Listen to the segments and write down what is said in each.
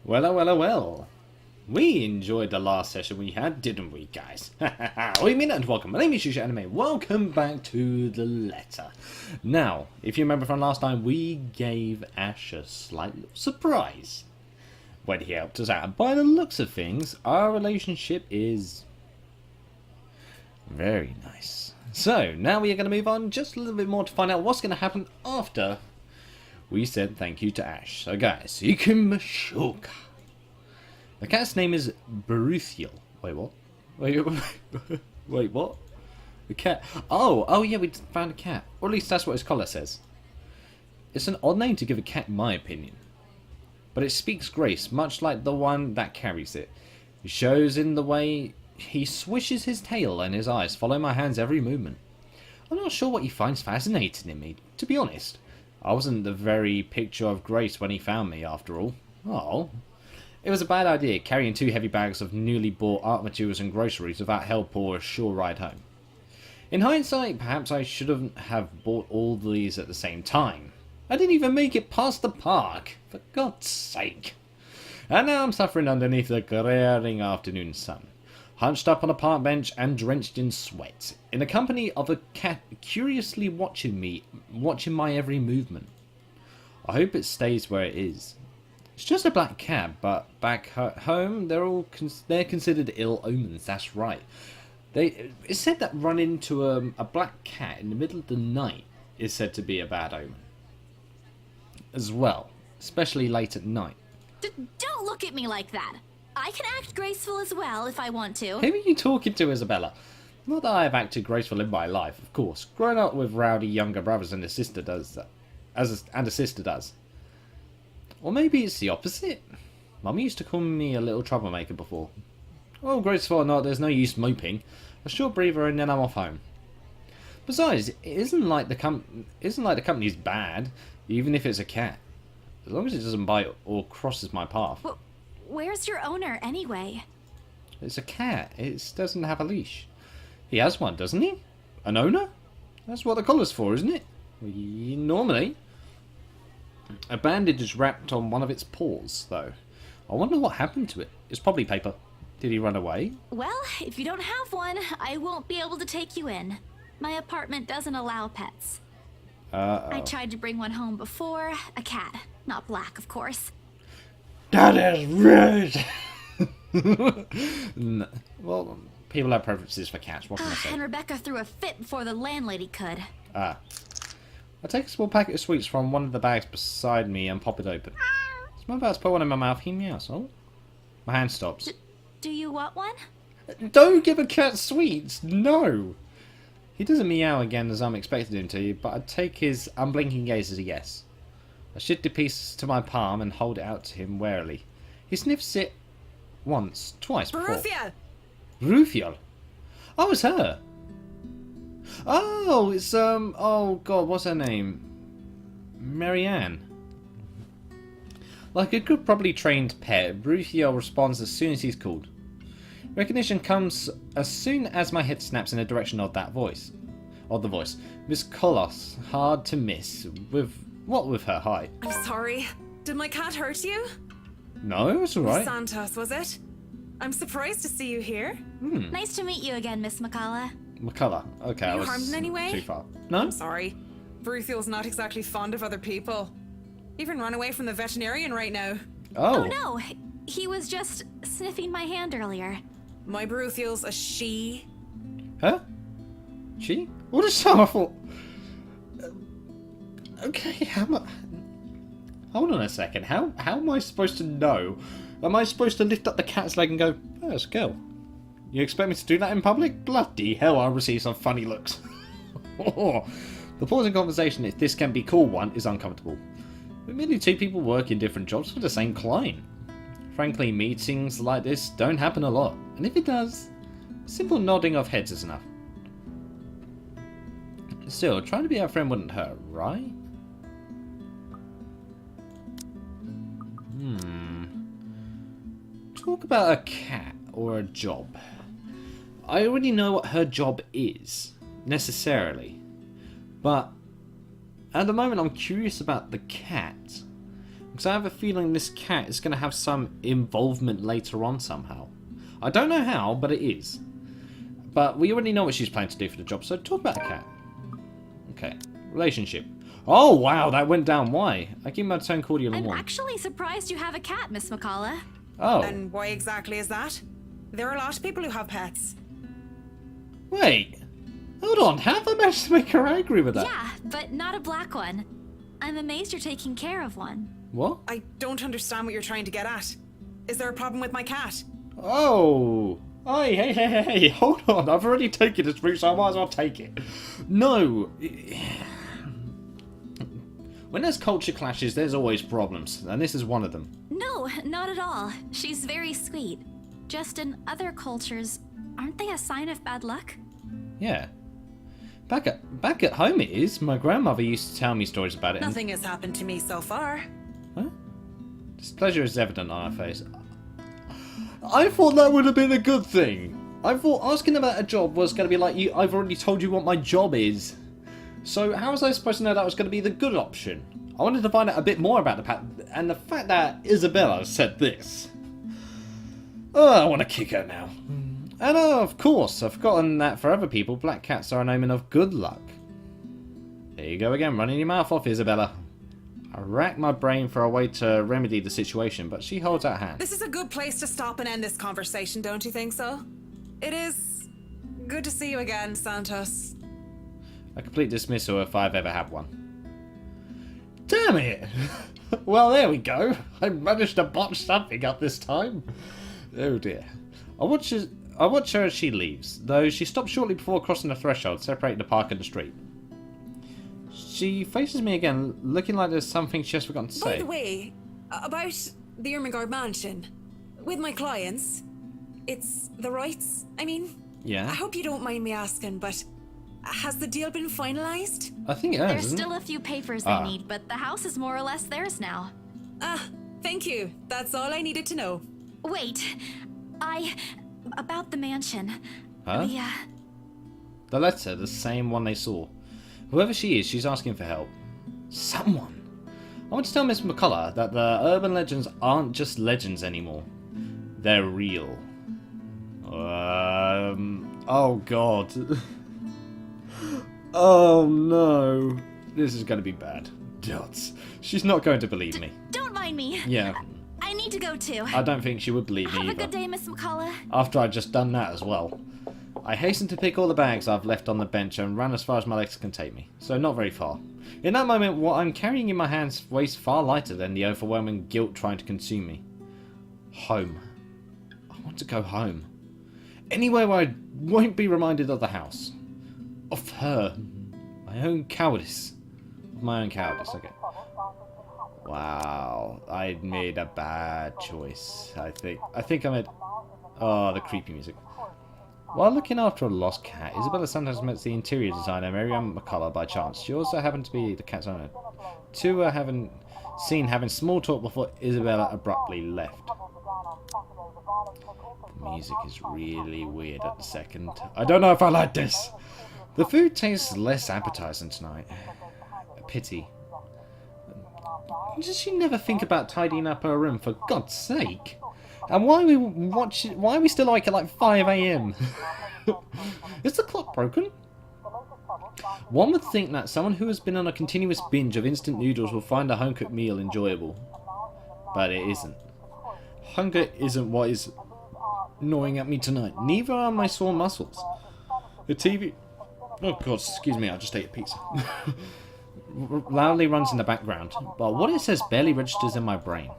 Well. We enjoyed the last session we had, didn't we, guys? What do you mean and welcome. My name is Yuusha Anime. Welcome back to the letter. Now, if you remember from last time, we gave Ash a slight little surprise when he helped us out. By the looks of things, our relationship is very nice. So, now we are going to move on just a little bit more to find out what's going to happen after we said thank you to Ash. So, guys, Yuusha. The cat's name is Bruthiel. Wait, what? Wait, what? The cat. Oh, yeah, we found a cat. Or at least that's what his collar says. It's an odd name to give a cat, in my opinion. But it speaks grace, much like the one that carries it. It shows in the way he swishes his tail and his eyes follow my hand's every movement. I'm not sure what he finds fascinating in me, to be honest. I wasn't the very picture of grace when he found me, after all. Oh. It was a bad idea, carrying 2 heavy bags of newly bought art materials and groceries without help or a sure ride home. In hindsight, perhaps I shouldn't have bought all these at the same time. I didn't even make it past the park, for God's sake. And now I'm suffering underneath the glaring afternoon sun, hunched up on a park bench and drenched in sweat, in the company of a cat curiously watching my every movement. I hope it stays where it is. It's just a black cat, but back home they're considered ill omens. That's right. It's said that run into a black cat in the middle of the night is said to be a bad omen as well, especially late at night. Don't look at me like that. I can act graceful as well if I want to. Who are you talking to, Isabella? Not that I have acted graceful in my life, of course. Growing up with rowdy younger brothers and a sister does. Or maybe it's the opposite. Mum used to call me a little troublemaker before. Oh, graceful or not, there's no use moping. A short breather and then I'm off home. Besides, it isn't like the company's bad, even if it's a cat. As long as it doesn't bite or crosses my path. Well, where's your owner, anyway? It's a cat. It doesn't have a leash. He has one, doesn't he? An owner? That's what the collar's for, isn't it? Normally. A bandage is wrapped on one of its paws, though. I wonder what happened to it. It's probably paper. Did he run away? Well, if you don't have one, I won't be able to take you in. My apartment doesn't allow pets. I tried to bring one home before. A cat. Not black, of course. That is rude! No. Well, people have preferences for cats. What can I say? And Rebecca threw a fit before the landlady could. I take a small packet of sweets from one of the bags beside me and pop it open. I'm about to put one in my mouth. He meows. Oh, my hand stops. Do you want one? Don't give a cat sweets. No. He doesn't meow again as I'm expecting him to, but I take his unblinking gaze as a yes. I shift the piece to my palm and hold it out to him warily. He sniffs it once, twice before. Ruthiel. Oh, it's her. Oh, it's, oh god, what's her name? Marianne. Like a good, properly trained pet, Bruthiel responds as soon as he's called. Recognition comes as soon as my head snaps in the direction of that voice. Of the voice. Miss Kolos, hard to miss. With her height? I'm sorry. Did my cat hurt you? No, it's alright. Santos, was it? I'm surprised to see you here. Nice to meet you again, Miss McCullough. McCullough. Okay, Are I you was harmed in any way? too far. No? I'm sorry. Bruthiel's not exactly fond of other people. Even run away from the veterinarian right now. Oh. Oh no, he was just sniffing my hand earlier. My Bruthiel's a she. Huh? She? What a sorrowful. Okay, hold on a second. How am I supposed to know? Am I supposed to lift up the cat's leg and go, oh, it's a girl? You expect me to do that in public? Bloody hell, I'll receive some funny looks. The pause in conversation, if this can be called one, is uncomfortable. We're merely 2 people working different jobs for the same client. Frankly, meetings like this don't happen a lot. And if it does, simple nodding of heads is enough. Still, trying to be our friend wouldn't hurt, right? Talk about a cat or a job. I already know what her job is, necessarily. But at the moment I'm curious about the cat. Because I have a feeling this cat is going to have some involvement later on somehow. I don't know how, but it is. But we already know what she's planning to do for the job, so talk about the cat. Okay. Relationship. Oh, wow, that went down. Why? I keep my tone cordial and I'm warm. actually surprised you have a cat, Miss McCullough. Oh. And why exactly is that? There are a lot of people who have pets. Wait. Hold on, how have I managed to make her angry with that? Yeah, but not a black one. I'm amazed you're taking care of one. What? I don't understand what you're trying to get at. Is there a problem with my cat? Oh. Hey, hold on. I've already taken this route, so I might as well take it. No. When there's culture clashes, there's always problems, and this is one of them. No, not at all. She's very sweet. Just in other cultures, aren't they a sign of bad luck? Yeah. Back at home it is. My grandmother used to tell me stories about it. Nothing has happened to me so far. Huh? Displeasure is evident on her face. I thought that would have been a good thing. I thought asking about a job was going to be like, I've already told you what my job is. So how was I supposed to know that was going to be the good option? I wanted to find out a bit more about the pet, and the fact that Isabella said this. Oh, I want to kick her now. And of course, I've forgotten that for other people, black cats are an omen of good luck. There you go again, running your mouth off, Isabella. I rack my brain for a way to remedy the situation, but she holds out her hand. This is a good place to stop and end this conversation, don't you think so? It is good to see you again, Santos. A complete dismissal if I've ever had one. Damn it! Well, there we go. I managed to botch something up this time. Oh dear. I watch her as she leaves, though she stops shortly before crossing the threshold, separating the park and the street. She faces me again, looking like there's something she has forgotten to say. By the way, about the Ermengarde mansion, with my clients, it's the rights, I mean? Yeah? I hope you don't mind me asking, but has the deal been finalized? I think it has, There's isn't still it? a few papers they need, but the house is more or less theirs now. Ah, thank you. That's all I needed to know. Wait, about the mansion. Huh? Yeah. The letter, the same one they saw. Whoever she is, she's asking for help. Someone. I want to tell Miss McCullough that the urban legends aren't just legends anymore. They're real. Oh god. Oh no. This is going to be bad. Dots. She's not going to believe me. Don't mind me. Yeah. I need to go too. I don't think she would believe me Have a either. good day, Miss McCullough. After I'd just done that as well. I hastened to pick all the bags I've left on the bench and ran as far as my legs can take me, so not very far. In that moment, what I'm carrying in my hands weighs far lighter than the overwhelming guilt trying to consume me. Home. I want to go home. Anywhere where I won't be reminded of the house. Of her. My own cowardice. My own cowardice, okay. Wow, I made a bad choice. I think I made... Oh, the creepy music. While looking after a lost cat, Isabella sometimes met the interior designer Miriam McCullough by chance. She also happened to be the cat's owner. Two were having small talk before Isabella abruptly left. The music is really weird at the second. I don't know if I like this. The food tastes less appetizing tonight. A pity. Does she never think about tidying up her room, for God's sake? And why are we still awake at like 5 AM? Is the clock broken? One would think that someone who has been on a continuous binge of instant noodles will find a home-cooked meal enjoyable. But it isn't. Hunger isn't what is gnawing at me tonight. Neither are my sore muscles. The TV... Oh God, excuse me, I just ate a pizza. Loudly runs in the background, but what it says barely registers in my brain.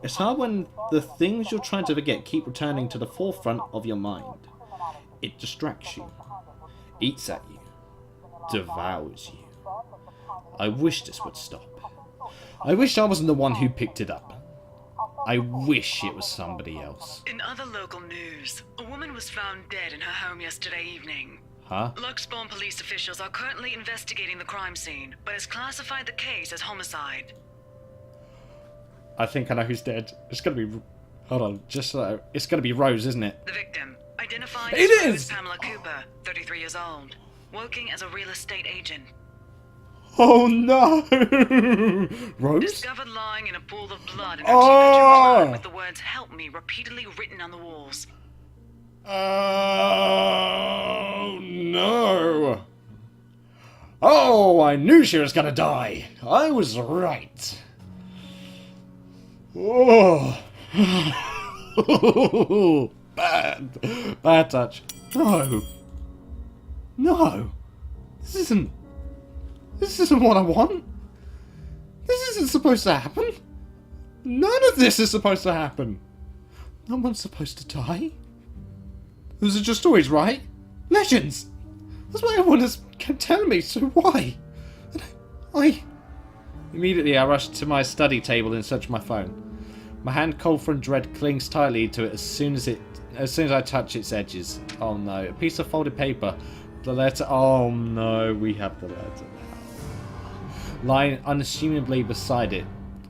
It's hard when the things you're trying to forget keep returning to the forefront of your mind. It distracts you, eats at you, devours you. I wish this would stop. I wish I wasn't the one who picked it up. I wish it was somebody else. In other local news, a woman was found dead in her home yesterday evening. Huh? Luxbourne police officials are currently investigating the crime scene, but has classified the case as homicide. I think I know who's dead. It's gonna be... Hold on, it's gonna be Rose, isn't it? The victim, identified It as Rose is! Pamela Cooper, 33 years old, working as a real estate agent. Oh no! Rose? Discovered lying in a pool of blood in her teenage room with the words "Help me" repeatedly written on the walls. Oh no! Oh, I knew she was gonna die. I was right. Oh. Bad touch. No. No. This isn't what I want. This isn't supposed to happen. None of this is supposed to happen. No one's supposed to die. Those are just stories, right? Legends. That's what everyone has kept telling me, so why? Immediately I rushed to my study table and searched my phone. My hand cold from dread clings tightly to it as soon as I touch its edges. Oh no, a piece of folded paper. The letter. Oh no, we have the letter now. Lying unassumingly beside it.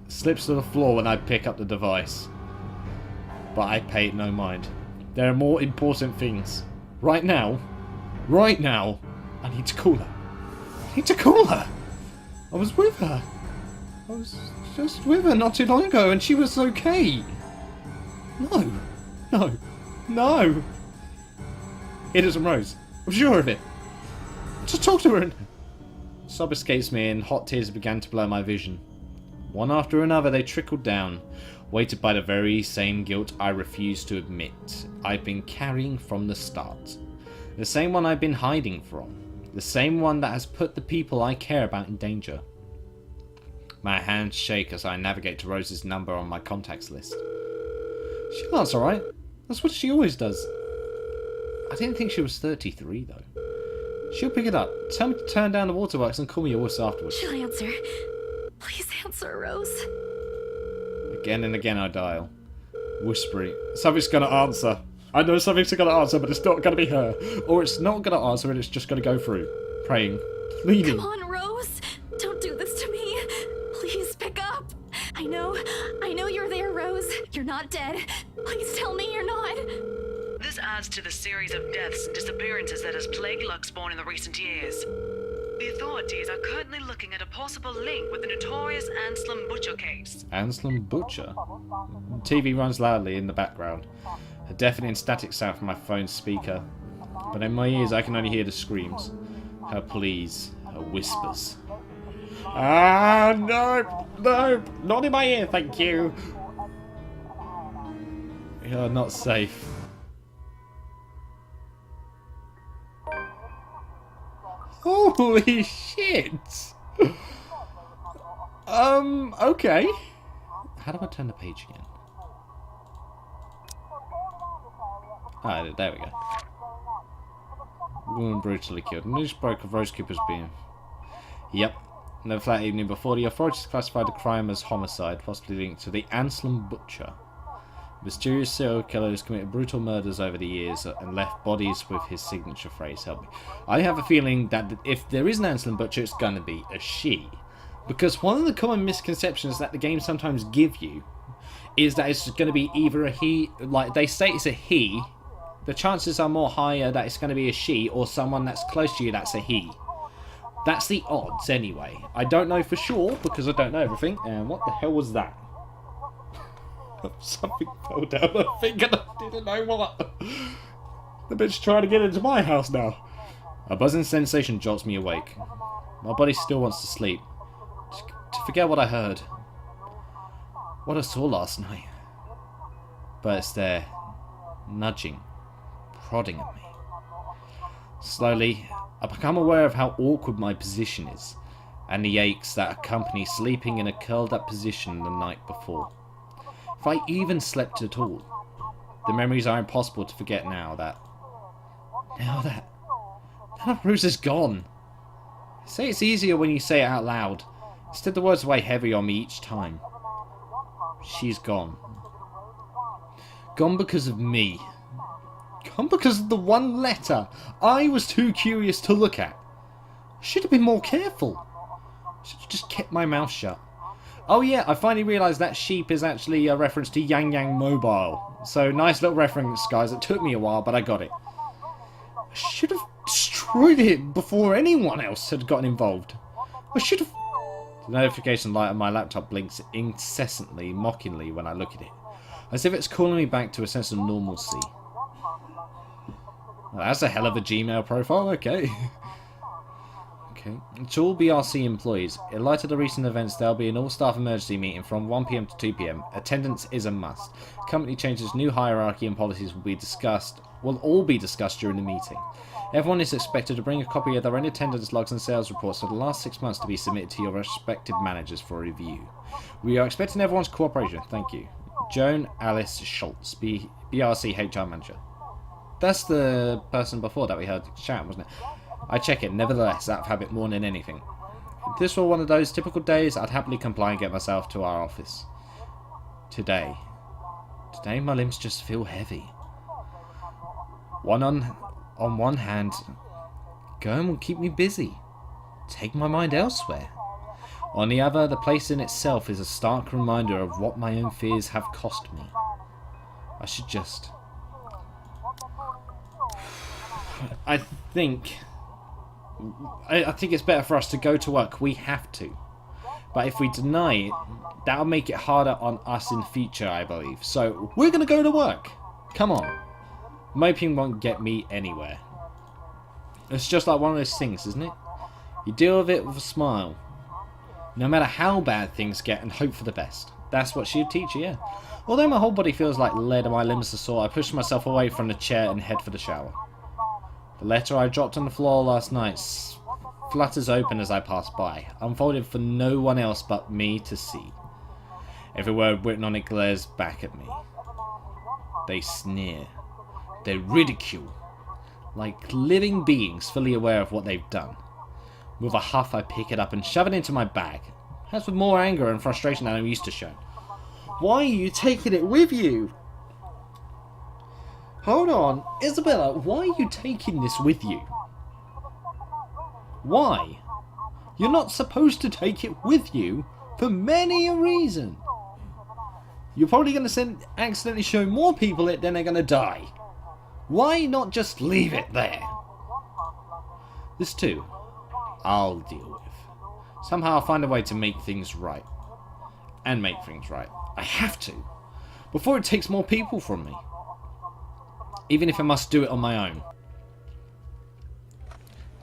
Slips to the floor when I pick up the device. But I pay it no mind. There are more important things. Right now, I need to call her. I was with her. I was just with her not too long ago and she was okay. No. It isn't Rose. I'm sure of it. Just talk to her and... Sob escapes me and hot tears began to blur my vision. One after another they trickled down, weighted by the very same guilt I refuse to admit I've been carrying from the start. The same one I've been hiding from. The same one that has put the people I care about in danger. My hands shake as I navigate to Rose's number on my contacts list. She'll answer, right? That's what she always does. I didn't think she was 33 though. She'll pick it up, tell me to turn down the waterworks and call me yours afterwards. She'll answer. Please answer, Rose. Again and again I dial. Whispering. Something's gonna answer. I know something's gonna answer, but it's not gonna be her. Or it's not gonna answer and it's just gonna go through. Praying. Pleading. Come on, Rose. Don't do this to me. Please pick up. I know you're there, Rose. You're not dead. Please tell me you're not. This adds to the series of deaths and disappearances that has plagued Luxborn in the recent years. The authorities are currently looking at a possible link with the notorious Anselm Butcher case. Anselm Butcher? TV runs loudly in the background, a deafening static sound from my phone's speaker. But in my ears I can only hear the screams, her pleas, her whispers. Ah, no, not in my ear, thank you. You're not safe. Holy shit! Okay. How do I turn the page again? Ah, there we go. Woman brutally killed. News broke of Rose Cooper's being... Yep. No flat evening before, the authorities classified the crime as homicide, possibly linked to the Anselm Butcher. Mysterious serial killer has committed brutal murders over the years and left bodies with his signature phrase, help me. I have a feeling that if there is an Anselm Butcher, it's going to be a she. Because one of the common misconceptions that the game sometimes give you is that it's going to be either a he, like they say it's a he, the chances are more higher that it's going to be a she or someone that's close to you that's a he. That's the odds anyway. I don't know for sure because I don't know everything. And what the hell was that? Something fell down my finger and I didn't know what. The bitch trying to get into my house now. A buzzing sensation jolts me awake. My body still wants to sleep. To forget what I heard. What I saw last night. But it's there. Nudging. Prodding at me. Slowly, I become aware of how awkward my position is. And the aches that accompany sleeping in a curled up position the night before. If I even slept at all. The memories are impossible to forget now that Rose is gone. I say it's easier when you say it out loud. Instead the words weigh heavy on me each time. She's gone. Gone because of me. Gone because of the one letter I was too curious to look at. I should have been more careful. I should have just kept my mouth shut. Oh yeah, I finally realised that sheep is actually a reference to Yang Yang Mobile. So nice little reference, guys. It took me a while, but I got it. I should have destroyed it before anyone else had gotten involved. I should have... The notification light on my laptop blinks incessantly, mockingly when I look at it. As if it's calling me back to a sense of normalcy. Well, that's a hell of a Gmail profile, okay. Okay. To all BRC employees, in light of the recent events, there will be an all-staff emergency meeting from 1 PM to 2 PM. Attendance is a must. Company changes, new hierarchy and policies will all be discussed during the meeting. Everyone is expected to bring a copy of their own attendance logs and sales reports for the last 6 months to be submitted to your respective managers for review. We are expecting everyone's cooperation. Thank you. Joan Alice Schultz, BRC HR Manager. That's the person before that we heard chat, wasn't it? I check it, nevertheless, out of habit more than anything. If this were one of those typical days, I'd happily comply and get myself to our office. Today my limbs just feel heavy. On one hand, going will keep me busy, take my mind elsewhere. On the other, the place in itself is a stark reminder of what my own fears have cost me. I should just... I think it's better for us to go to work. We have to. But if we deny it, that'll make it harder on us in future, I believe. So, we're going to go to work. Come on. Moping won't get me anywhere. It's just like one of those things, isn't it? You deal with it with a smile. No matter how bad things get, and hope for the best. That's what she'd teach you, yeah. Although my whole body feels like lead and my limbs are sore, I push myself away from the chair and head for the shower. The letter I dropped on the floor last night flutters open as I pass by, unfolded for no one else but me to see. Every word written on it glares back at me. They sneer. They ridicule. Like living beings fully aware of what they've done. With a huff, I pick it up and shove it into my bag. That's with more anger and frustration than I'm used to showing. Why are you taking it with you? Hold on, Isabella, why are you taking this with you? Why? You're not supposed to take it with you for many a reason. You're probably going to accidentally show more people it than they're going to die. Why not just leave it there? This too, I'll deal with. Somehow I'll find a way to make things right. And make things right. I have to. Before it takes more people from me. Even if I must do it on my own.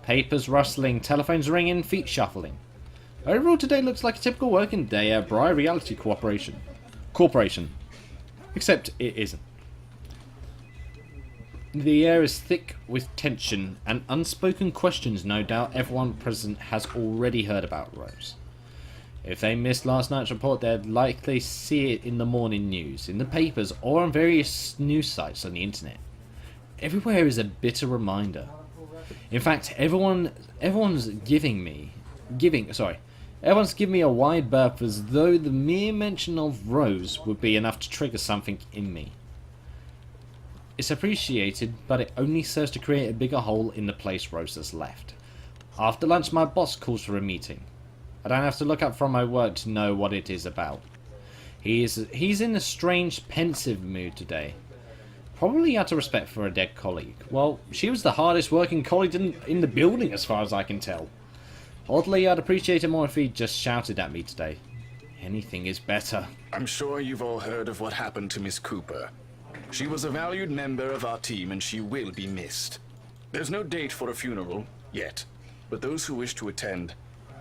Papers rustling, telephones ringing, feet shuffling. Overall today looks like a typical working day at Bri Reality Corporation. Except it isn't. The air is thick with tension and unspoken questions no doubt everyone present has already heard about Rose. If they missed last night's report, they'd likely see it in the morning news, in the papers, or on various news sites on the internet. Everywhere is a bitter reminder. In fact, everyone's giving me a wide berth as though the mere mention of Rose would be enough to trigger something in me. It's appreciated, but it only serves to create a bigger hole in the place Rose has left. After lunch, my boss calls for a meeting. I don't have to look up from my work to know what it is about. He's in a strange, pensive mood today. Probably out of respect for a dead colleague. Well, she was the hardest working colleague in the building as far as I can tell. Oddly, I'd appreciate it more if he just shouted at me today. Anything is better. I'm sure you've all heard of what happened to Miss Cooper. She was a valued member of our team and she will be missed. There's no date for a funeral, yet. But those who wish to attend,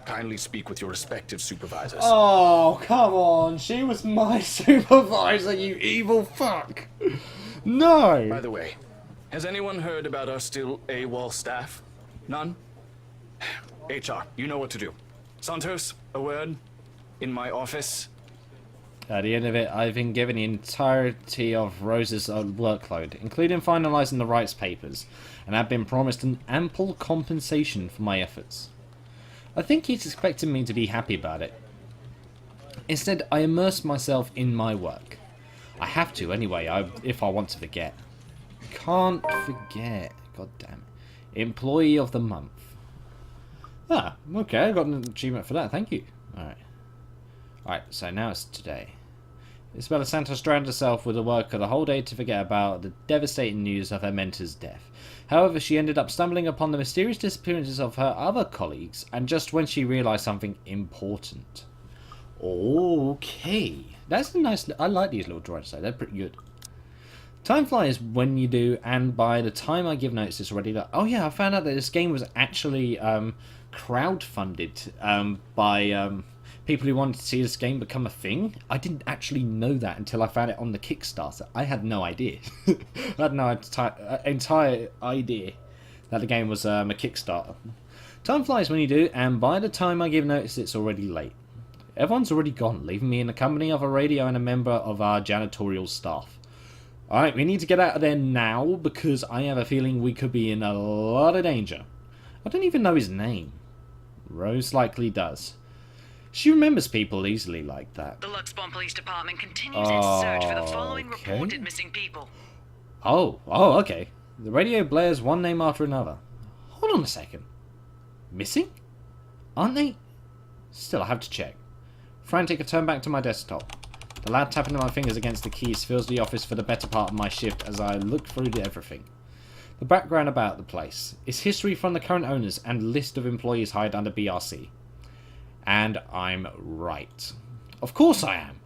kindly speak with your respective supervisors. Oh, come on. She was my supervisor, you evil fuck. No. By the way, has anyone heard about our still AWOL staff? None? HR, you know what to do. Santos, a word? In my office? At the end of it, I've been given the entirety of Rose's workload, including finalising the rights papers, and have been promised an ample compensation for my efforts. I think he's expecting me to be happy about it. Instead, I immerse myself in my work. I have to anyway, if I want to forget. Can't forget. God damn it. Employee of the month. Ah, okay, I got an achievement for that, thank you. Alright, so now it's today. Isabella Santos drowned herself with the work of the whole day to forget about the devastating news of her mentor's death. However, she ended up stumbling upon the mysterious disappearances of her other colleagues, and just when she realised something important. Okay. That's a nice... I like these little droids though, they're pretty good. Time flies when you do, and by the time I give notice it's already done. Oh yeah, I found out that this game was actually crowdfunded by people who wanted to see this game become a thing. I didn't actually know that until I found it on the Kickstarter. I had no idea. I had no entire idea that the game was a Kickstarter. Time flies when you do, and by the time I give notice it's already late. Everyone's already gone, leaving me in the company of a radio and a member of our janitorial staff. Alright, we need to get out of there now, because I have a feeling we could be in a lot of danger. I don't even know his name. Rose likely does. She remembers people easily like that. The Luxbon Police Department continues its search for the following reported missing people. Oh, okay. The radio blares one name after another. Hold on a second. Missing? Aren't they? Still, I have to check. Frantic, I turn back to my desktop. The lad tapping my fingers against the keys fills the office for the better part of my shift as I look through everything. The background about the place is history from the current owners and list of employees hired under BRC. And I'm right. Of course I am.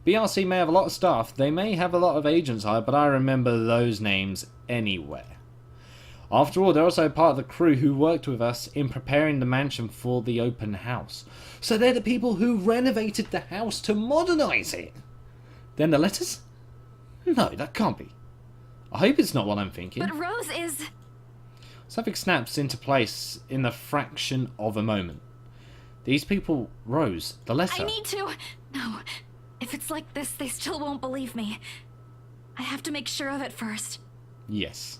BRC may have a lot of staff, they may have a lot of agents hired, but I remember those names anywhere. After all, they're also part of the crew who worked with us in preparing the mansion for the open house. So they're the people who renovated the house to modernise it. Then the letters? No, that can't be. I hope it's not what I'm thinking. But Rose is... Something snaps into place in the fraction of a moment. These people, Rose, the letter... I need to... No. If it's like this, they still won't believe me. I have to make sure of it first. Yes.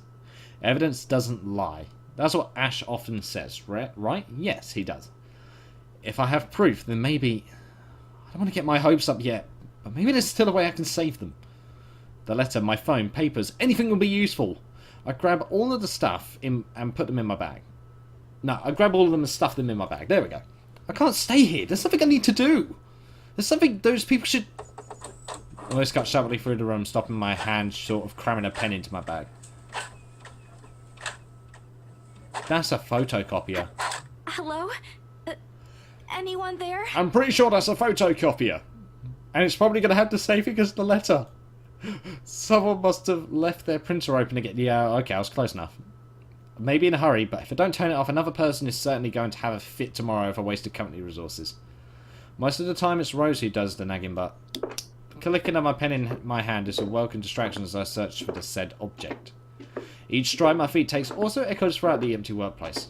Evidence doesn't lie. That's what Ash often says, right? Yes, he does. If I have proof, then maybe... I don't want to get my hopes up yet, but maybe there's still a way I can save them. The letter, my phone, papers, anything will be useful. I grab all of the stuff and put them in my bag. No, I grab all of them and stuff them in my bag. There we go. I can't stay here. There's something I need to do. There's something those people should... I almost got sharply through the room, stopping my hand short of cramming a pen into my bag. That's a photocopier. Hello? Anyone there? I'm pretty sure that's a photocopier. And it's probably going to have the same thing as the letter. Someone must have left their printer open to get the... okay, I was close enough. Maybe in a hurry, but if I don't turn it off, another person is certainly going to have a fit tomorrow if I wasted company resources. Most of the time it's Rose who does the nagging, but... Clicking on my pen in my hand is a welcome distraction as I search for the said object. Each stride my feet takes also echoes throughout the empty workplace.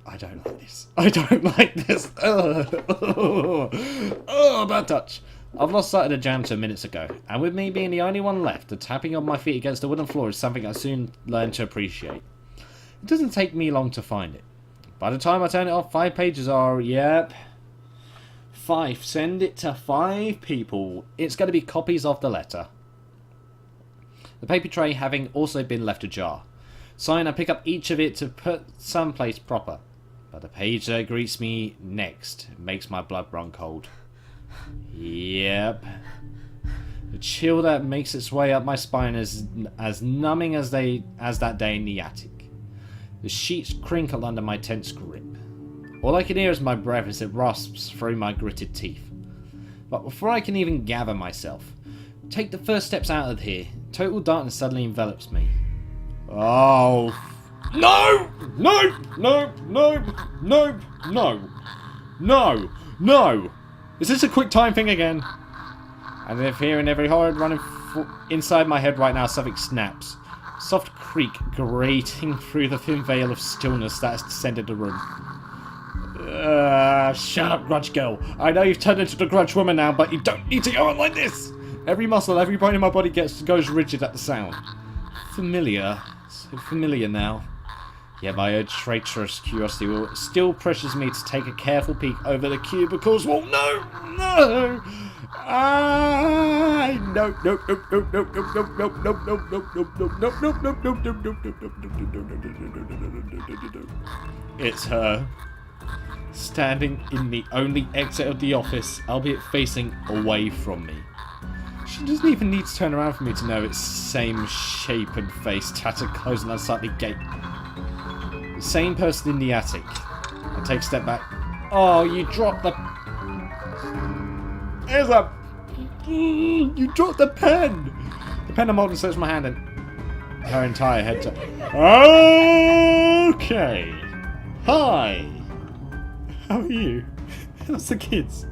I don't like this. I don't like this. Oh, bad touch. I've lost sight of the janitor minutes ago, and with me being the only one left, the tapping of my feet against the wooden floor is something I soon learned to appreciate. It doesn't take me long to find it. By the time I turn it off, 5 pages are, yep. 5. Send it to 5 people. It's going to be copies of the letter. The paper tray having also been left ajar. Sign, I pick up each of it to put someplace proper. But the page that greets me next makes my blood run cold. Yep. The chill that makes its way up my spine is as numbing as that day in the attic. The sheets crinkle under my tense grip. All I can hear is my breath as it rasps through my gritted teeth. But before I can even gather myself, take the first steps out of here, total darkness suddenly envelops me. Oh. No! No! No! No! No! No! No! No! Is this a quick time thing again? And if hearing every horrid running inside my head right now, something snaps. Soft creak grating through the thin veil of stillness that has descended the room. Shut up, Grudge Girl. I know you've turned into the Grudge Woman now, but you don't need to go on like this! Every muscle, every bone in my body goes rigid at the sound. Familiar. So familiar now. Yet my own traitorous curiosity still pressures me to take a careful peek over the cubicles wall. No! No! No! No! No! No! No! No! No! No! No! No! No! No! It's her. Standing in the only exit of the office, albeit facing away from me. She doesn't even need to turn around for me to know it's same shape and face, tattered clothes and unsightly gait. The same person in the attic. I take a step back. Oh, you dropped the... There's a... You dropped the pen! The pen I'm holding slips my hand and her entire head to... Okay. Hi. How are you? How's the kids?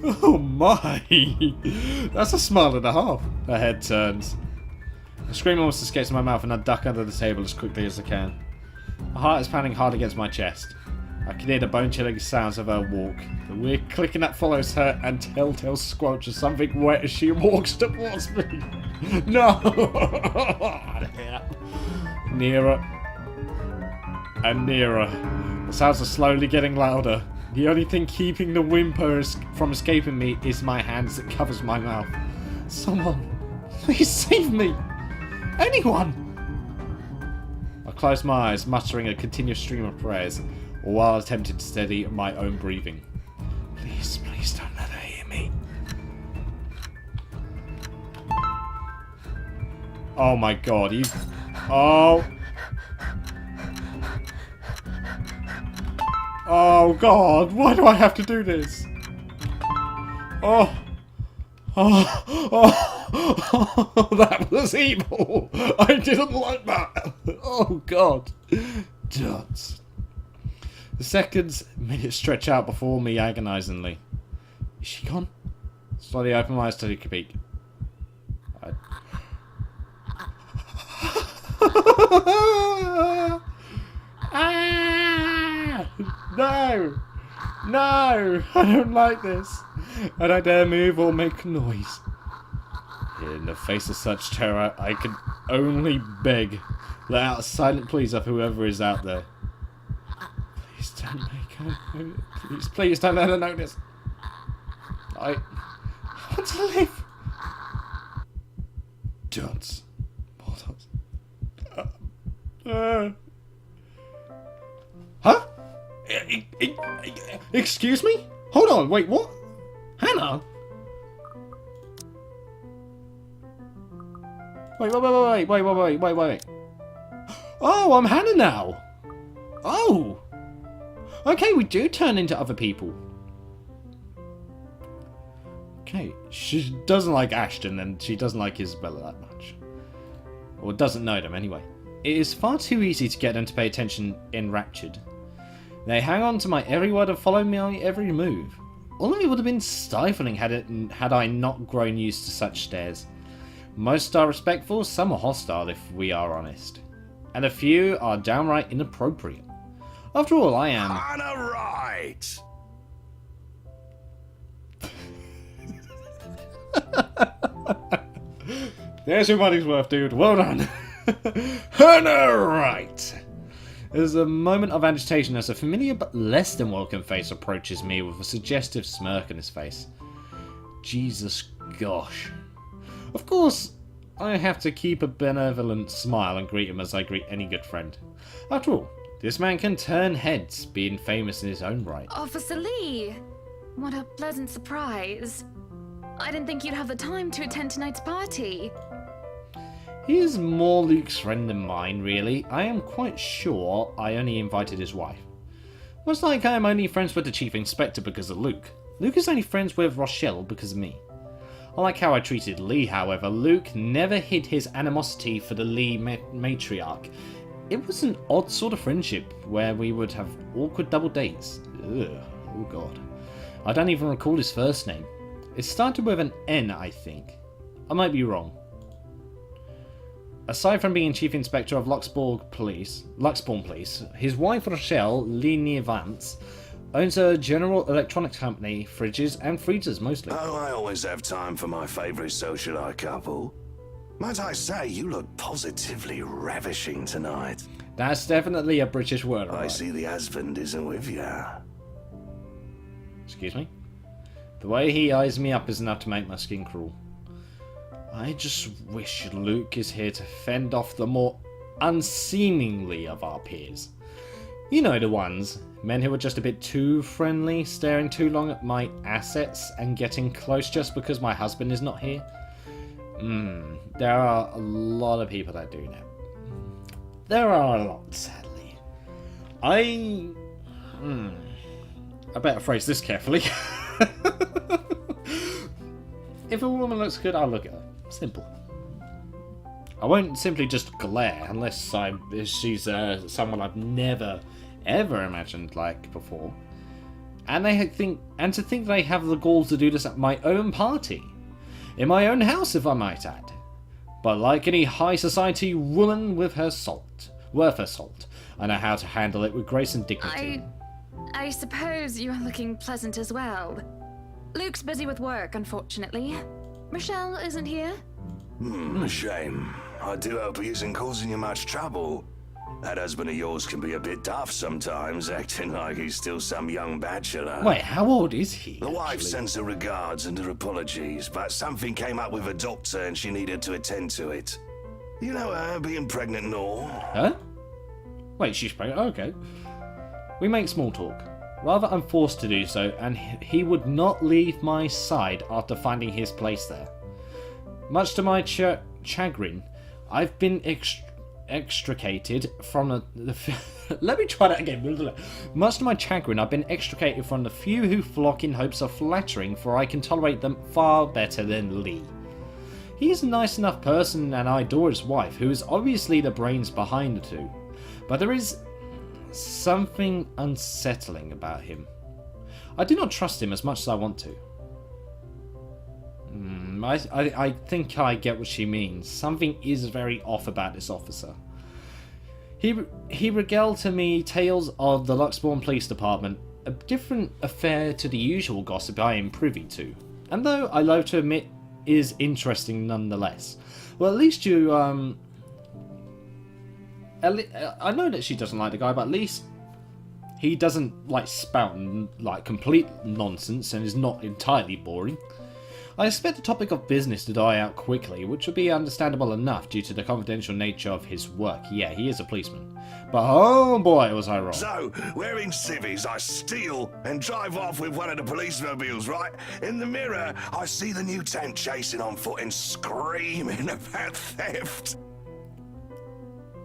Oh my! That's a smile and a half. Her head turns. A scream almost escapes my mouth and I duck under the table as quickly as I can. My heart is pounding hard against my chest. I can hear the bone-chilling sounds of her walk. The weird clicking that follows her and telltale squelch of something wet as she walks towards me. No! Nearer. And nearer. The sounds are slowly getting louder. The only thing keeping the whimper from escaping me is my hands that covers my mouth. Someone, please save me! Anyone! I close my eyes, muttering a continuous stream of prayers, while attempting to steady my own breathing. Please, please don't let her hear me. Oh my god, you... Oh... Oh god, why do I have to do this? Oh. Oh. Oh. That was evil. I didn't like that. Oh god. Dots. The seconds, minutes stretch out before me agonizingly. Is she gone? Slowly open my eyes to take a peek. No! No! I don't like this. I don't dare move or make noise. In the face of such terror, I can only beg. Let out a silent pleas of whoever is out there. Please don't make her... Please don't let her notice. I want to live. Dots. More dots. Huh? Excuse me? Hold on, wait, what? Hannah? Wait. Oh, I'm Hannah now. Oh. Okay, we do turn into other people. Okay, she doesn't like Ashton and she doesn't like Isabella that much. Or doesn't know them anyway. It is far too easy to get them to pay attention enraptured. They hang on to my every word and follow my every move. All of it would have been stifling had I not grown used to such stares. Most are respectful, some are hostile if we are honest. And a few are downright inappropriate. After all, I am... Hannah Wright! There's your money's worth, dude. Well done. Hannah Wright! There's a moment of agitation as a familiar but less than welcome face approaches me with a suggestive smirk on his face. Jesus gosh. Of course, I have to keep a benevolent smile and greet him as I greet any good friend. After all, this man can turn heads, being famous in his own right. Officer Lee! What a pleasant surprise. I didn't think you'd have the time to attend tonight's party. He is more Luke's friend than mine, really. I am quite sure I only invited his wife. Most like I am only friends with the Chief Inspector because of Luke. Luke is only friends with Rochelle because of me. Unlike how I treated Lee, however, Luke never hid his animosity for the Lee matriarch. It was an odd sort of friendship where we would have awkward double dates. Ugh, oh god. I don't even recall his first name. It started with an N, I think. I might be wrong. Aside from being Chief Inspector of Luxbourne Police, his wife Rochelle, Linie Vance, owns a General Electronics company, fridges and freezers mostly. Oh, I always have time for my favourite socialite couple. Might I say, you look positively ravishing tonight. That's definitely a British word, I right? see the husband isn't with you. Excuse me? The way he eyes me up is enough to make my skin crawl. I just wish Luke is here to fend off the more unseemingly of our peers. You know the ones. Men who are just a bit too friendly, staring too long at my assets and getting close just because my husband is not here. There are a lot of people that do that. There are a lot, sadly. I better phrase this carefully. If a woman looks good, I'll look at her. Simple. I won't simply just glare unless she's someone I've never ever imagined like before. And to think they have the gall to do this at my own party, in my own house, if I might add. But like any high society woman worth her salt, I know how to handle it with grace and dignity. I suppose you're looking pleasant as well. Luke's busy with work, unfortunately. Rochelle isn't here. A shame. I do hope he isn't causing you much trouble. That husband of yours can be a bit daft sometimes, acting like he's still some young bachelor. Wait, how old is he? The wife sends her regards and her apologies, but something came up with a doctor and she needed to attend to it. You know her, being pregnant and all. Huh? Wait, she's pregnant? Oh, okay. We make small talk. Rather, I'm forced to do so, and he would not leave my side after finding his place there. Much to my chagrin, I've been extricated from the let me try that again. Much to my chagrin, I've been extricated from the few who flock in hopes of flattering, for I can tolerate them far better than Lee. He is a nice enough person, and I adore his wife, who is obviously the brains behind the two. But there is something unsettling about him. I do not trust him as much as I want to. I think I get what she means. Something is very off about this officer. He regaled to me tales of the Luxbourne Police Department, a different affair to the usual gossip I am privy to, and though I loathe to admit, is interesting nonetheless. Well, at least you, I know that she doesn't like the guy, but at least he doesn't like spout like complete nonsense and is not entirely boring. I expect the topic of business to die out quickly, which would be understandable enough due to the confidential nature of his work. Yeah, he is a policeman. But oh boy, was I wrong. So, wearing civvies, I steal and drive off with one of the police mobiles, right? In the mirror, I see the new tent chasing on foot and screaming about theft.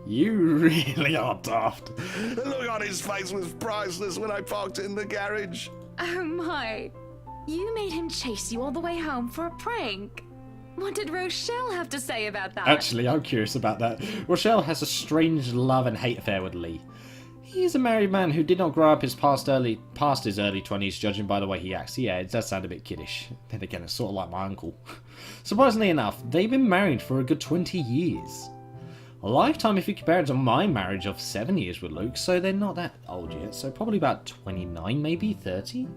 You really are daft. The look on his face was priceless when I parked it in the garage. Oh my. You made him chase you all the way home for a prank. What did Rochelle have to say about that? Actually, I'm curious about that. Rochelle has a strange love and hate affair with Lee. He is a married man who did not grow up past his early 20s, judging by the way he acts. Yeah, it does sound a bit kiddish. Then again, it's sort of like my uncle. Surprisingly enough, they've been married for a good 20 years. A lifetime if you compare it to my marriage of 7 years with Luke, so they're not that old yet. So probably about 29, maybe 30?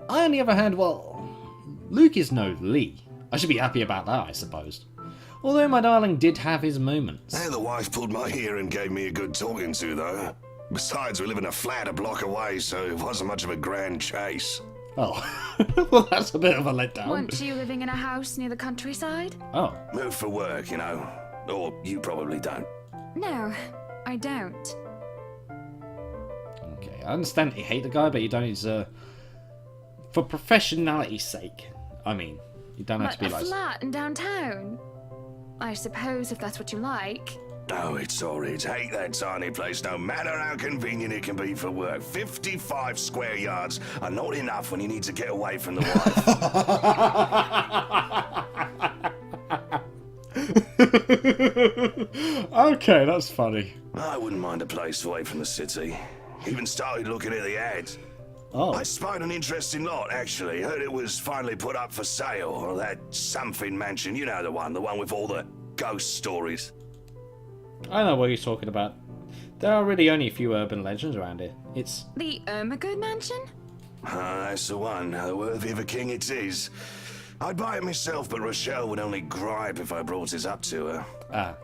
I, on the other hand, well, Luke is no Lee. I should be happy about that, I suppose. Although my darling did have his moments. Hey, the wife pulled my ear and gave me a good talking to, though. Besides, we live in a flat a block away, so it wasn't much of a grand chase. Oh, well, that's a bit of a letdown. Weren't you living in a house near the countryside? Oh. Moved for work, you know. Or you probably don't. No, I don't. Okay, I understand that you hate the guy, but you don't need to... For professionality's sake, I mean, you don't have to be like... a flat in downtown? I suppose if that's what you like. Oh, it's horrid. Hate that tiny place, no matter how convenient it can be for work. 55 square yards are not enough when you need to get away from the wife. Okay, that's funny. I wouldn't mind a place away from the city. Even started looking at the ads. Oh. I spied an interesting lot, actually. Heard it was finally put up for sale. Or that something mansion, you know the one with all the ghost stories. I know what you're talking about. There are really only a few urban legends around here. It's... The Ermengarde mansion? That's the one. Worthy of a king it is. I'd buy it myself, but Rochelle would only gripe if I brought it up to her.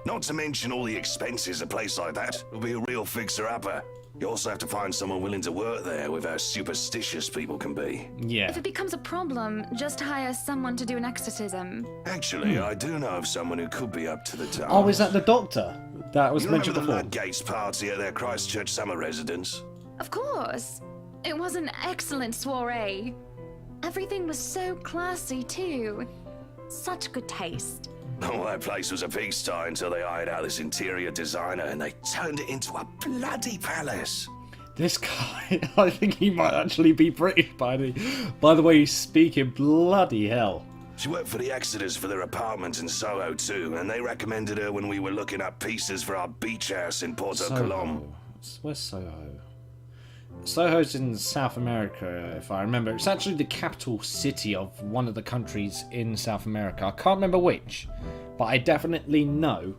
Not to mention all the expenses a place like that would be a real fixer-upper. You also have to find someone willing to work there with how superstitious people can be. Yeah. If it becomes a problem, just hire someone to do an exorcism. Actually, I do know of someone who could be up to the task. Oh, is that the doctor? That was you mentioned remember before. the Gates party at their Christchurch summer residence? Of course. It was an excellent soiree. Everything was so classy, too. Such good taste. Oh, that place was a pigsty until they hired out this interior designer and they turned it into a bloody palace. This guy, I think he might actually be British by the way he's speaking. Bloody hell. She worked for the Exeters for their apartment in Soho too, and they recommended her when we were looking up pieces for our beach house in Porto Colom. Where's Soho? Soho's in South America, if I remember. It's actually the capital city of one of the countries in South America. I can't remember which, but I definitely know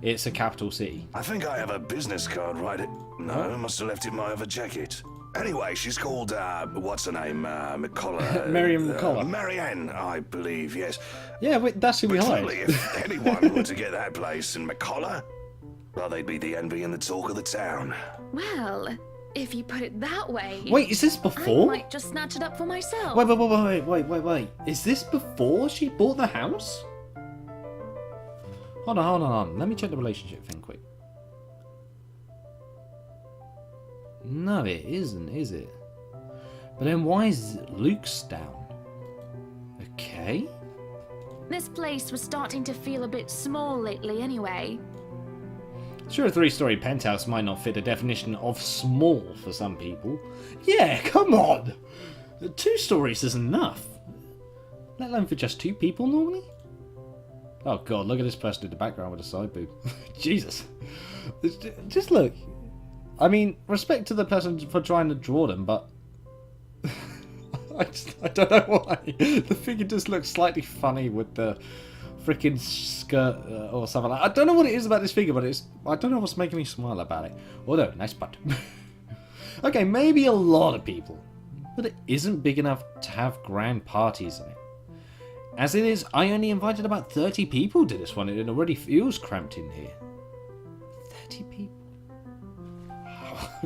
it's a capital city. I think I have a business card, right? No, I must have left it in my other jacket. Anyway, she's called, what's her name? McCullough. Marianne McCullough. Marianne, I believe, yes. Yeah, that's who we hired. Truly, if anyone were to get that place in McCullough, well, they'd be the envy and the talk of the town. Well, if you put it that way... Wait, is this before? I might just snatch it up for myself. Wait. Is this before she bought the house? Hold on. Let me check the relationship thing quick. No, it isn't, is it? But then why is Luke's down? Okay. This place was starting to feel a bit small lately anyway. Sure, a 3-story penthouse might not fit the definition of small for some people. Yeah, come on! 2 stories is enough. Let alone for just 2 people normally? Oh god, look at this person in the background with a side boob. Jesus. Just look. I mean, respect to the person for trying to draw them, but... I don't know why. The figure just looks slightly funny with the freaking skirt or something like that. I don't know what it is about this figure, but I don't know what's making me smile about it. Although, nice butt. Okay, maybe a lot of people, but it isn't big enough to have grand parties in it. As it is, I only invited about 30 people to this one, and it already feels cramped in here. 30 people?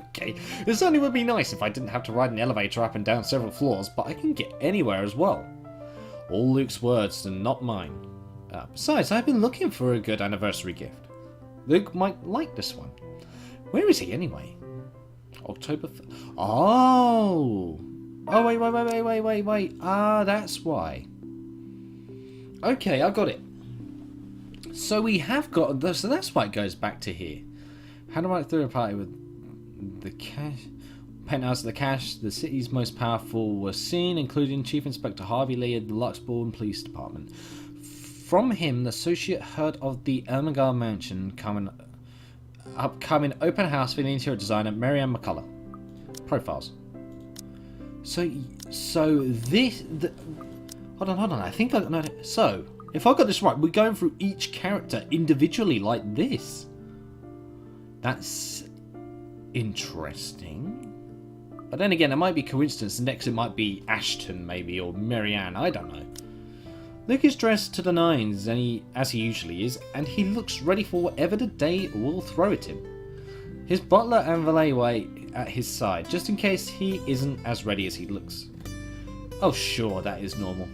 Okay, it certainly would be nice if I didn't have to ride an elevator up and down several floors, but I can get anywhere as well. All Luke's words and not mine. Besides, I've been looking for a good anniversary gift. Luke might like this one. Where is he anyway? October... Oh! Oh, wait. Ah, that's why. Okay, I got it. So we have got... So that's why it goes back to here. How do I throw a party with the cash? Penthouse of the cash. The city's most powerful were seen, including Chief Inspector Harvey Lee of the Luxbourne Police Department. From him, the associate heard of the Ermengarde Mansion upcoming open house for the interior designer Marianne McCullough. Profiles. So this... Hold on. I think I know. So, if I got this right, we're going through each character individually like this. That's interesting. But then again, it might be coincidence. Next, it might be Ashton, maybe, or Marianne. I don't know. Luke is dressed to the nines, as he usually is, and he looks ready for whatever the day will throw at him. His butler and valet wait at his side, just in case he isn't as ready as he looks. Oh, sure, that is normal.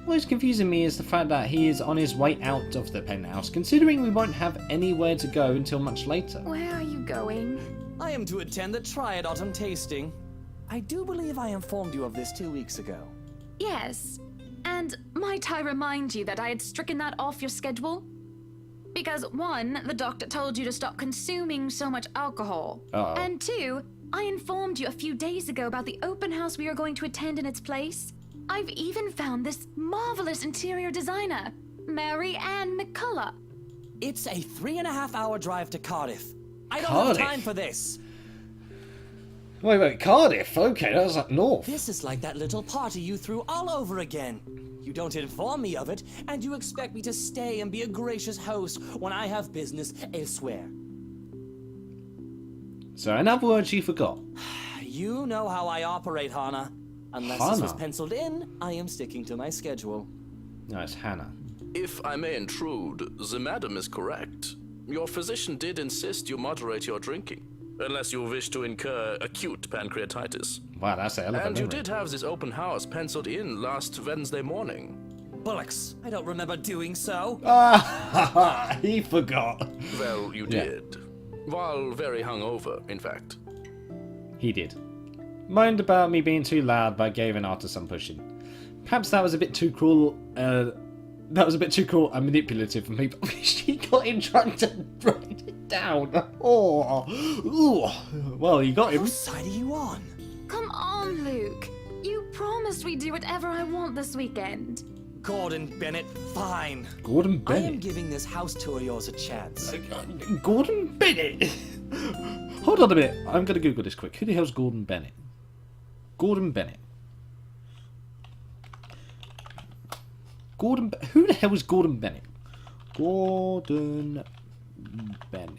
What is confusing me is the fact that he is on his way out of the penthouse, considering we won't have anywhere to go until much later. Where are you going? I am to attend the Triad Autumn Tasting. I do believe I informed you of this 2 weeks ago. Yes. And might I remind you that I had stricken that off your schedule? Because 1, the doctor told you to stop consuming so much alcohol. Uh-oh. And 2, I informed you a few days ago about the open house we are going to attend in its place. I've even found this marvelous interior designer, Marianne McCullough. It's a 3.5-hour drive to Cardiff. I don't Cardiff? have time for this. Wait, Cardiff? Okay, that's up north. This is like that little party you threw all over again. You don't inform me of it, and you expect me to stay and be a gracious host when I have business elsewhere. So, in other words, you forgot. You know how I operate, Hannah. Unless this was penciled in, I am sticking to my schedule. No, it's Hannah. If I may intrude, the madam is correct. Your physician did insist you moderate your drinking, unless you wish to incur acute pancreatitis. Wow, that's a hell of a And you memory. did have this open house penciled in last Wednesday morning. Bullocks, I don't remember doing so. Ah, he forgot. Well, you did. While very hungover, in fact. He did. Moaned about me being too loud, but gave in after some pushing. Perhaps that was a bit too cruel. That was a bit too cruel and manipulative for me. But she got him trying to write it down. Oh, ooh. Well, you got him. Whose side are you on? Come on, Luke. You promised we'd do whatever I want this weekend. Gordon Bennett, fine. Gordon I am Bennett. giving this house tour of yours a chance. Gordon Bennett. Hold on a minute. I'm going to Google this quick. Who the hell's Gordon Bennett? Gordon Bennett. Who the hell is Gordon Bennett? Gordon Bennett.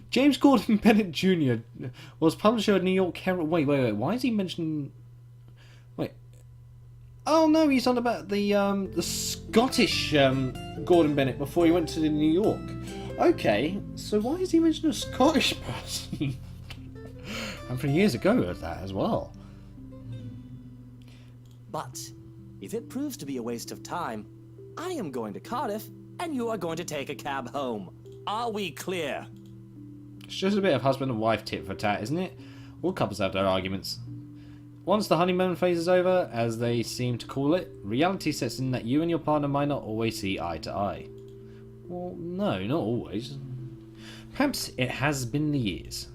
James Gordon Bennett Jr. was publisher of New York Herald. Wait. Why is he mentioning? Wait. Oh no, he's on about the Scottish Gordon Bennett before he went to New York. Okay, so why is he mentioning a Scottish person? And from years ago at that as well. But if it proves to be a waste of time, I am going to Cardiff, and you are going to take a cab home. Are we clear? It's just a bit of husband and wife tit for tat, isn't it? All couples have their arguments. Once the honeymoon phase is over, as they seem to call it, reality sets in that you and your partner might not always see eye to eye. Well, no, not always. Perhaps it has been the years.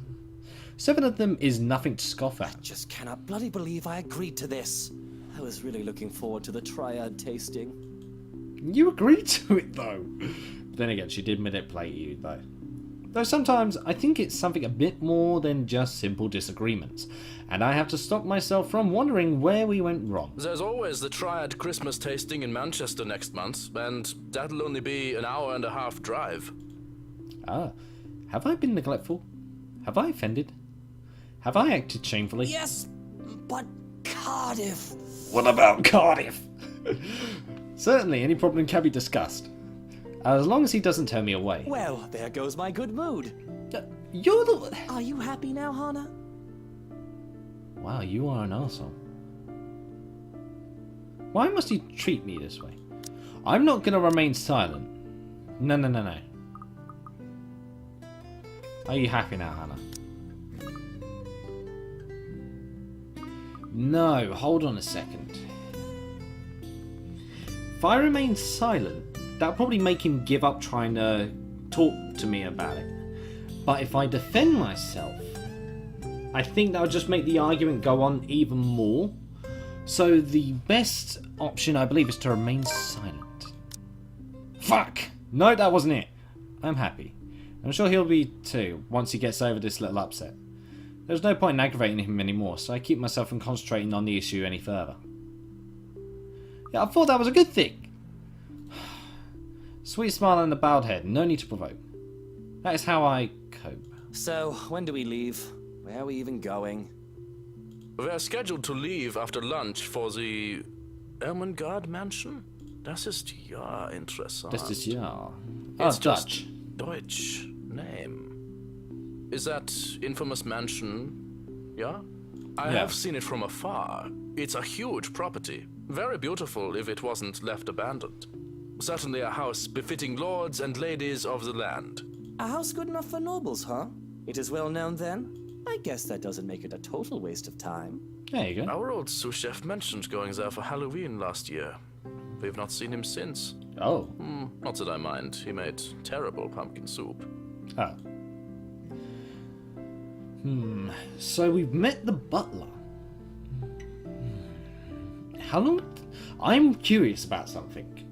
7 of them is nothing to scoff at. I just cannot bloody believe I agreed to this. I was really looking forward to the triad tasting. You agreed to it, though. But then again, she did manipulate you, though. Though sometimes I think it's something a bit more than just simple disagreements, and I have to stop myself from wondering where we went wrong. There's always the Triad Christmas tasting in Manchester next month, and that'll only be an hour-and-a-half drive. Ah, have I been neglectful? Have I offended? Have I acted shamefully? Yes, but Cardiff. What about Cardiff? Certainly, any problem can be discussed. As long as he doesn't turn me away. Well, there goes my good mood. You're the... Are you happy now, Hana? Wow, you are an arsehole. Why must you treat me this way? I'm not going to remain silent. No. Are you happy now, Hana? No, hold on a second. If I remain silent, that'll probably make him give up trying to talk to me about it. But if I defend myself, I think that'll just make the argument go on even more. So the best option, I believe, is to remain silent. Fuck! No, that wasn't it. I'm happy. I'm sure he'll be too, once he gets over this little upset. There's no point in aggravating him anymore, so I keep myself from concentrating on the issue any further. Yeah, I thought that was a good thing. Sweet smile and a bowed head, no need to provoke. That is how I cope. So, when do we leave? Where are we even going? We're scheduled to leave after lunch for the Ermengarde Mansion. Das ist ja interessant. Das ist ja. It's Dutch. just Deutsch name. Is that infamous mansion? Yeah? I have seen it from afar. It's a huge property. Very beautiful if it wasn't left abandoned. Certainly a house befitting lords and ladies of the land. A house good enough for nobles, huh? It is well known then? I guess that doesn't make it a total waste of time. There you go. Our old sous chef mentioned going there for Halloween last year. We've not seen him since. Oh. Not that I mind. He made terrible pumpkin soup. Oh. So we've met the butler. How long... I'm curious about something.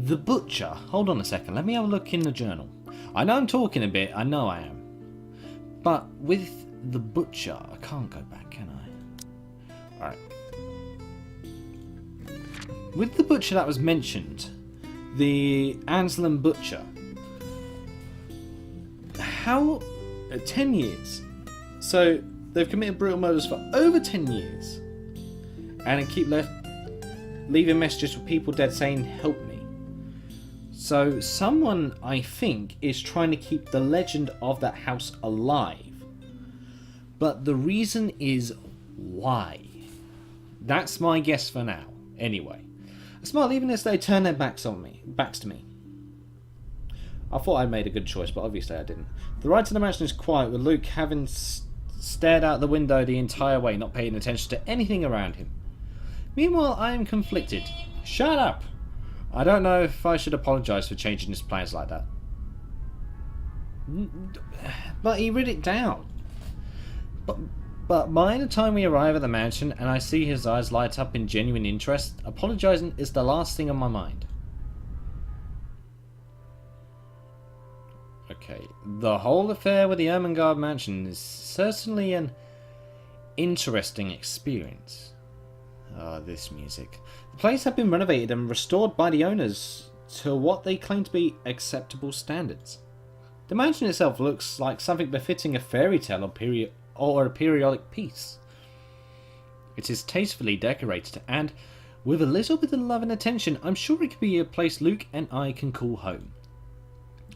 The butcher. Hold on a second. Let me have a look in the journal. I know I'm talking a bit. I know I am. But with the butcher, I can't go back, can I? Alright. With the butcher that was mentioned, the Anselm butcher. How... 10 years. So, they've committed brutal murders for over 10 years. And they keep leaving messages with people dead saying, help me. So, someone, I think, is trying to keep the legend of that house alive. But the reason is why. That's my guess for now, anyway. I smile even as they turn their backs to me. I thought I made a good choice, but obviously I didn't. The ride to the mansion is quiet, with Luke having stared out the window the entire way, not paying attention to anything around him. Meanwhile, I am conflicted. Shut up! I don't know if I should apologise for changing his plans like that. But he wrote it down. But by the time we arrive at the mansion and I see his eyes light up in genuine interest, apologising is the last thing on my mind. Okay, the whole affair with the Ermengarde mansion is certainly an interesting experience. Ah, this music. The place had been renovated and restored by the owners to what they claim to be acceptable standards. The mansion itself looks like something befitting a fairy tale or a periodic piece. It is tastefully decorated, and with a little bit of love and attention, I'm sure it could be a place Luke and I can call home.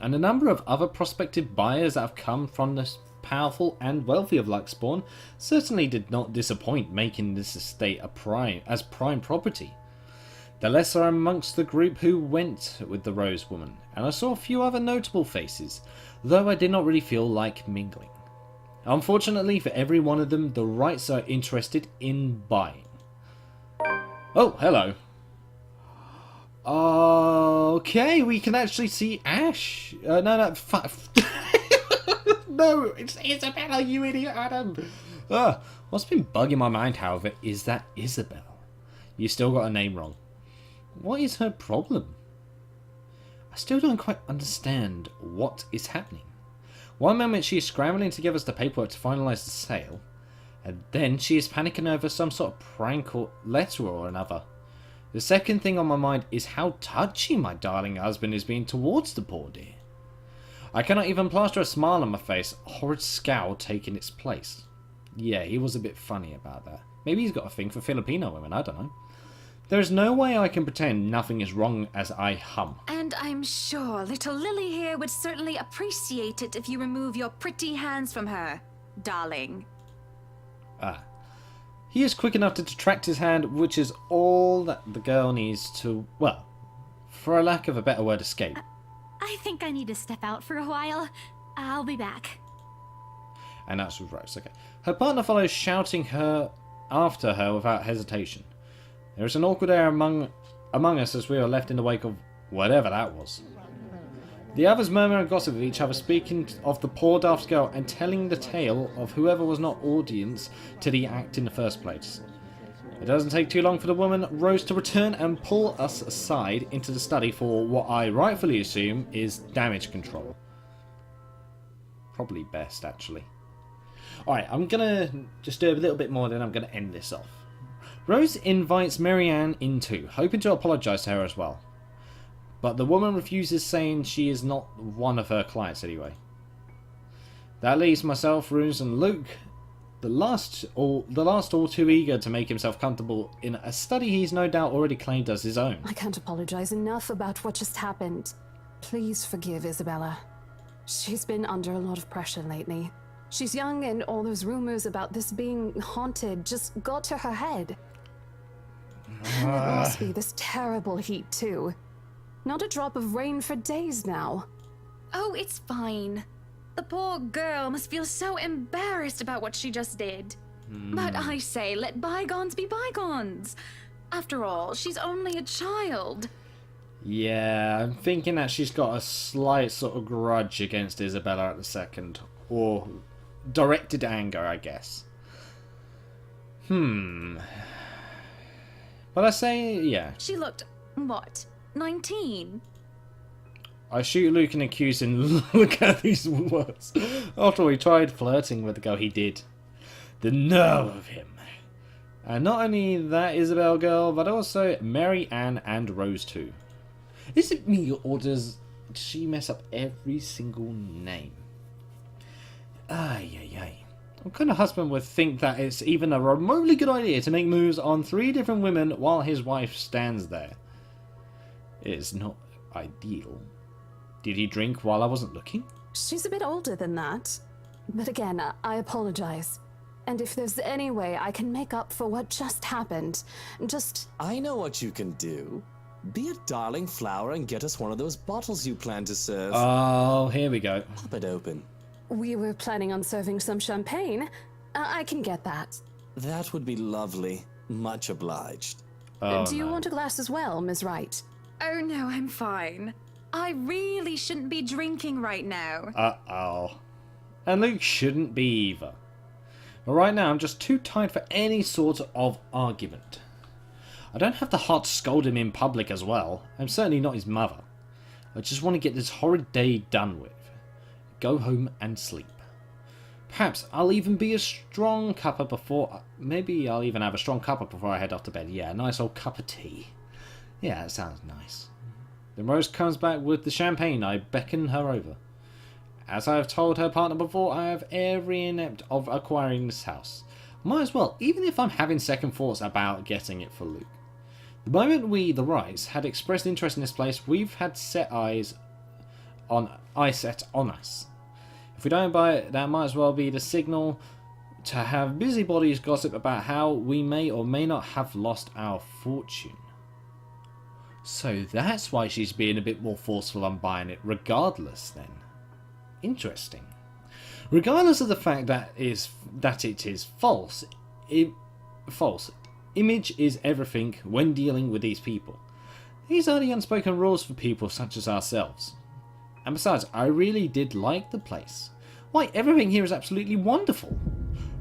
And a number of other prospective buyers that have come from the powerful and wealthy of Luxbourne certainly did not disappoint, making this estate as prime property. The lesser amongst the group who went with the Rose Woman, and I saw a few other notable faces, though I did not really feel like mingling. Unfortunately for every one of them, the Wrights are interested in buying. Oh, hello. Okay, we can actually see Ash. No, it's Isabella, you idiot, Adam. What's been bugging my mind, however, is that Isabel. You still got her name wrong. What is her problem? I still don't quite understand what is happening. One moment she is scrambling to give us the paperwork to finalise the sale, and then she is panicking over some sort of prank or letter or another. The second thing on my mind is how touchy my darling husband is being towards the poor dear. I cannot even plaster a smile on my face, a horrid scowl taking its place. Yeah, he was a bit funny about that. Maybe he's got a thing for Filipino women, I don't know. There is no way I can pretend nothing is wrong as I hum. And I'm sure little Lily here would certainly appreciate it if you remove your pretty hands from her, darling. He is quick enough to detract his hand, which is all that the girl needs to, well, for a lack of a better word, escape. I think I need to step out for a while. I'll be back. And that's with Rose, okay. Her partner follows, shouting her after her without hesitation. There is an awkward air among us as we are left in the wake of whatever that was. The others murmur and gossip with each other, speaking of the poor daft girl and telling the tale of whoever was not audience to the act in the first place. It doesn't take too long for the woman Rose to return and pull us aside into the study for what I rightfully assume is damage control. Probably best, actually. Alright, I'm gonna just do a little bit more, then I'm gonna end this off. Rose invites Marianne in too, hoping to apologise to her as well. But the woman refuses, saying she is not one of her clients anyway. That leaves myself, Ruse, and Luke, the last all too eager to make himself comfortable in a study he's no doubt already claimed as his own. I can't apologize enough about what just happened. Please forgive Isabella. She's been under a lot of pressure lately. She's young, and all those rumors about this being haunted just got to her head. And it must be this terrible heat too. Not a drop of rain for days now. Oh, it's fine. The poor girl must feel so embarrassed about what she just did. But I say, let bygones be bygones. After all, she's only a child. Yeah, I'm thinking that she's got a slight sort of grudge against Isabella at the second. Or directed anger, I guess. But I say, yeah. She looked, what, 19? I shoot Luke and accuse him. Look at these words. After he tried flirting with the girl, he did. The nerve of him. And not only that Isabel girl, but also Mary Ann and Rose too. Is it me, or does she mess up every single name? Ay. What kind of husband would think that it's even a remotely good idea to make moves on 3 different women while his wife stands there? It is not ideal. Did he drink while I wasn't looking? She's a bit older than that. But again, I apologize. And if there's any way I can make up for what just happened, just... I know what you can do. Be a darling flower and get us one of those bottles you plan to serve. Oh, here we go. Pop it open. We were planning on serving some champagne. I can get that. That would be lovely. Much obliged. Oh, Do you no. want a glass as well, Ms. Wright? Oh no, I'm fine. I really shouldn't be drinking right now. Uh-oh. And Luke shouldn't be either. But right now, I'm just too tired for any sort of argument. I don't have the heart to scold him in public as well. I'm certainly not his mother. I just want to get this horrid day done with. Go home and sleep. Perhaps I'll even be a strong cuppa before... Maybe I'll even have a strong cuppa before I head off to bed. Yeah, a nice old cup of tea. Yeah, that sounds nice. Then Rose comes back with the champagne. I beckon her over. As I have told her partner before, I have every inept of acquiring this house. Might as well, even if I'm having second thoughts about getting it for Luke. The moment we, the Wrights, had expressed interest in this place, we've had eyes set on us. If we don't buy it, that might as well be the signal to have busybodies gossip about how we may or may not have lost our fortune. So that's why she's being a bit more forceful on buying it regardless then. Interesting. Regardless of the fact that it is false, image is everything when dealing with these people. These are the unspoken rules for people such as ourselves. And besides, I really did like the place. Why, everything here is absolutely wonderful.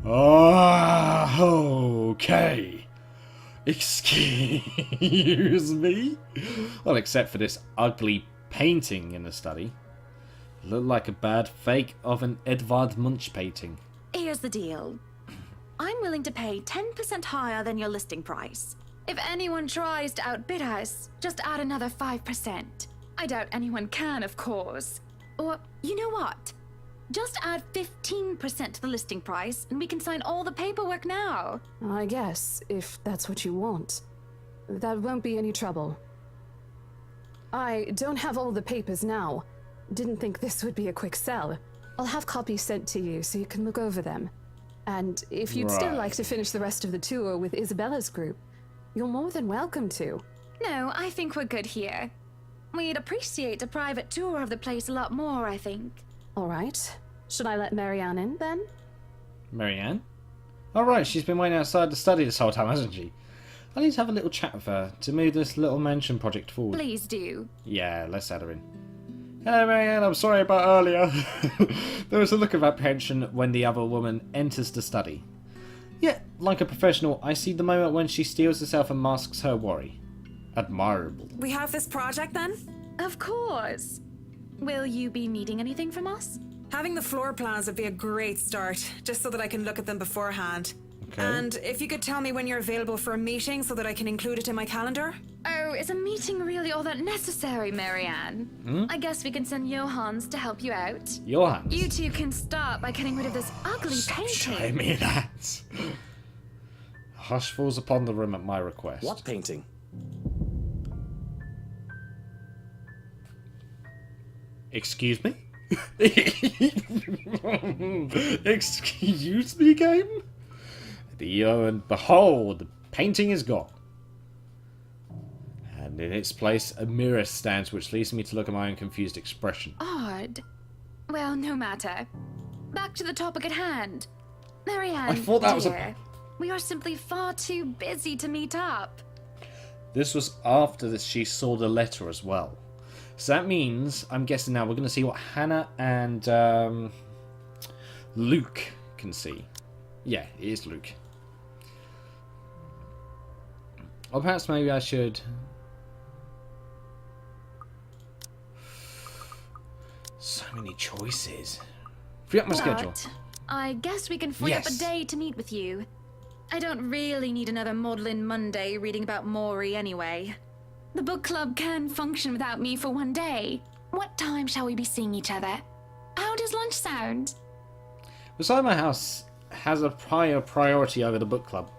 Ah, okay. Excuse me? Well, except for this ugly painting in the study. Looked like a bad fake of an Edvard Munch painting. Here's the deal. I'm willing to pay 10% higher than your listing price. If anyone tries to outbid us, just add another 5%. I doubt anyone can, of course. Or, you know what? Just add 15% to the listing price, and we can sign all the paperwork now. I guess, if that's what you want. That won't be any trouble. I don't have all the papers now. Didn't think this would be a quick sell. I'll have copies sent to you so you can look over them. And if you'd still like to finish the rest of the tour with Isabella's group, you're more than welcome to. No, I think we're good here. We'd appreciate a private tour of the place a lot more, I think. All right. Should I let Marianne in, then? Marianne? Oh right, she's been waiting outside the study this whole time, hasn't she? I need to have a little chat with her to move this little mansion project forward. Please do. Yeah, let's add her in. Hello Marianne, I'm sorry about earlier. There was a look of apprehension when the other woman enters the study. Yet, like a professional, I see the moment when she steels herself and masks her worry. Admirable. We have this project then? Of course. Will you be needing anything from us? Having the floor plans would be a great start, just so that I can look at them beforehand. Okay. And if you could tell me when you're available for a meeting so that I can include it in my calendar? Oh, is a meeting really all that necessary, Marianne? I guess we can send Johans to help you out. Johans? You two can start by getting rid of this ugly painting. Show me that. Hush falls upon the room at my request. What painting? Excuse me? Excuse me, game? And behold, the painting is gone. And in its place, a mirror stands, which leads me to look at my own confused expression. Odd. Well, no matter. Back to the topic at hand. Marianne, I thought that was we are simply far too busy to meet up. This was after she saw the letter as well. So that means, I'm guessing now, we're going to see what Hannah and Luke can see. Yeah, it is Luke. Or perhaps maybe I should... So many choices. Free up my schedule. I guess we can free up a day to meet with you. I don't really need another maudlin Monday reading about Maury anyway. The book club can function without me for one day. What time shall we be seeing each other? How does lunch sound? Beside my house has a priority over the book club.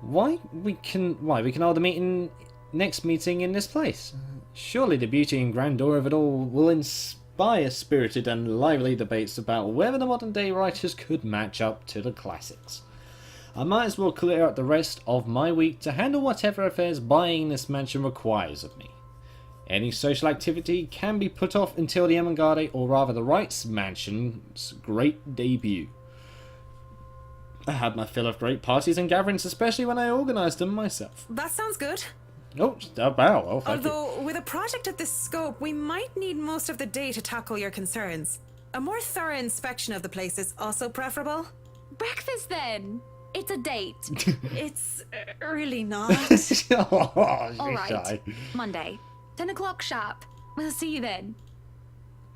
Why we can hold the next meeting in this place? Surely the beauty and grandeur of it all will inspire spirited and lively debates about whether the modern day writers could match up to the classics. I might as well clear out the rest of my week to handle whatever affairs buying this mansion requires of me. Any social activity can be put off until the Ermengarde, or rather the Wrights Mansion's great debut. I had my fill of great parties and gatherings, especially when I organised them myself. That sounds good. Oh, wow, well, thank you. Although, with a project of this scope, we might need most of the day to tackle your concerns. A more thorough inspection of the place is also preferable. Breakfast then. It's a date. It's really not. All right. Monday, 10 o'clock sharp. We'll see you then.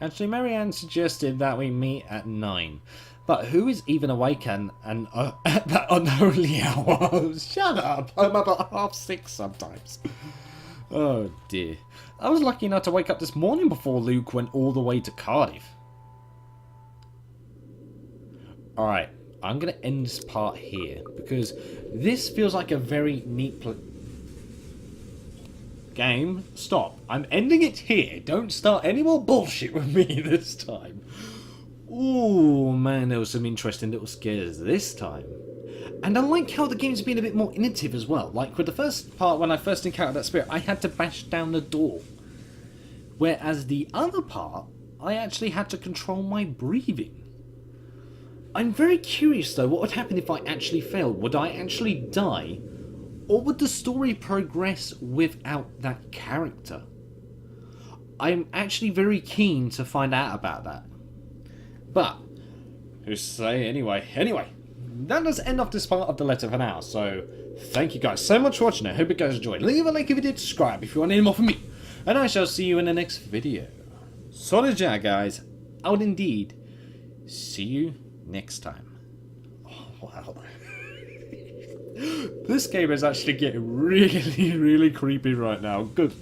Actually, Marianne suggested that we meet at 9. But who is even awake at that unholy hour? Shut up! I'm up at 6:30 sometimes. Oh dear. I was lucky enough to wake up this morning before Luke went all the way to Cardiff. Alright, I'm going to end this part here, because this feels like a very neat game, stop. I'm ending it here. Don't start any more bullshit with me this time. Ooh, man, there was some interesting little scares this time. And I like how the game's been a bit more innovative as well. Like with the first part, when I first encountered that spirit, I had to bash down the door. Whereas the other part, I actually had to control my breathing. I'm very curious though, what would happen if I actually failed? Would I actually die? Or would the story progress without that character? I'm actually very keen to find out about that. But, who's to say anyway? Anyway, that does end off this part of the letter for now, so thank you guys so much for watching. I hope you guys enjoyed. Leave a like if you did, subscribe if you want any more from me, and I shall see you in the next video. Solid ja, guys. I would indeed see you next time. Oh, wow. This game is actually getting really, really creepy right now. Good.